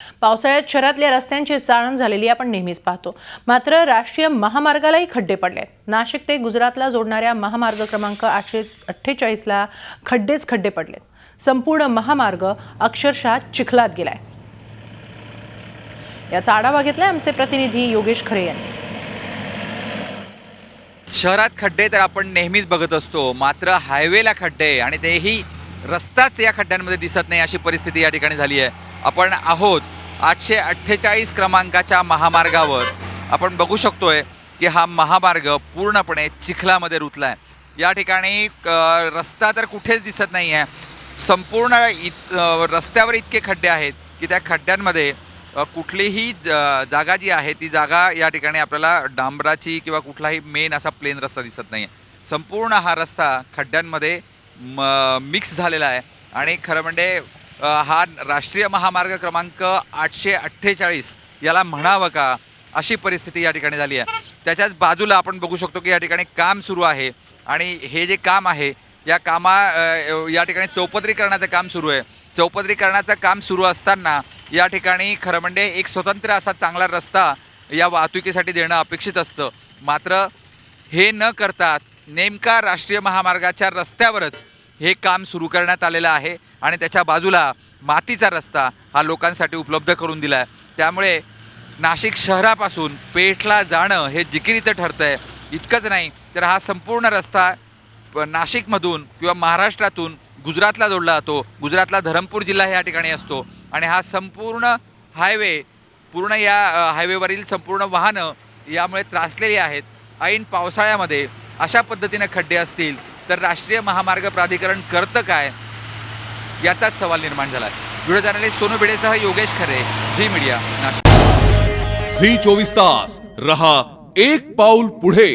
पावसाळ्यात शहरातल्या रस्त्यांची चाळण झालेली आपण नेहमीच पाहतो। मात्र राष्ट्रीय महामार्गालाही खड्डे पडलेत। नाशिक ते गुजरातला जोडणाऱ्या महामार्ग क्रमांक 848 ला खड्डे पडलेत। संपूर्ण महामार्ग अक्षरशः चिखलात गेलाय। याचा आढावा घेतलाय आमचे प्रतिनिधी योगेश खरे यांनी। शहरात खड्डे तर आपण नेहमीच बघत असतो, मात्र हायवेला खड्डे आणि तेही रस्ताच या खड्ड्यांमध्ये दिसत नाही अशी परिस्थिती या ठिकाणी झाली आहे। आपण आहोत 848 क्रमांकाच्या महामार्गावर। आपण बघू शकतोय की हा महामार्ग पूर्णपणे चिखलामध्ये रुतलाय। या ठिकाणी रस्ता तर कुठेच दिसत नाही आहे। संपूर्ण रस्त्यावर इतके खड्डे आहेत की त्या खड्ड्यांमध्ये कुठलीही जागा जी आहे ती जागा या ठिकाणी आपल्याला डांबराची किंवा कुठलाही मेन असा प्लेन रस्ता दिसत नाही आहे। संपूर्ण हा रस्ता खड्ड्यांमध्ये मिक्स झालेला आहे आणि खरं म्हणजे हा राष्ट्रीय महामार्ग क्रमांक 848 याला म्हणावं का अशी परिस्थिती या ठिकाणी झाली आहे। त्याच्याच बाजूला आपण बघू शकतो की या ठिकाणी काम सुरू आहे आणि हे जे काम आहे या या ठिकाणी चौपदरीकरणाचं काम सुरू आहे। चौपदरीकरणाचं काम सुरू असताना या ठिकाणी खरं म्हणजे एक स्वतंत्र असा चांगला रस्ता या वाहतुकीसाठी देणं अपेक्षित असतं, मात्र हे न करता नेमका राष्ट्रीय महामार्गाच्या रस्त्यावरच हे काम सुरू करण्यात आलेलं आहे आणि त्याच्या बाजूला मातीचा रस्ता हा लोकांसाठी उपलब्ध करून दिला आहे। त्यामुळे नाशिक शहरापासून पेठला जाणं हे जिकिरीचं ठरतं आहे। इतकंच नाही तर हा संपूर्ण रस्ता नाशिकमधून किंवा महाराष्ट्रातून गुजरातला जोडला जातो। गुजरातला धरमपूर जिल्हा या ठिकाणी असतो आणि हा संपूर्ण हायवे पूर्ण या हायवेवरील संपूर्ण वाहनं यामुळे त्रासलेली आहेत। ऐन पावसाळ्यामध्ये अशा पद्धतीने खड्डे असतील तर राष्ट्रीय महामार्ग प्राधिकरण करतं काय याचाच सवाल निर्माण झाला आहे। व्हिडिओ जर्नलिस्ट सोनू भिडेसह योगेश खरे, झी मीडिया, नाशिक। झी 24 तास रहा एक पाऊल पुढे।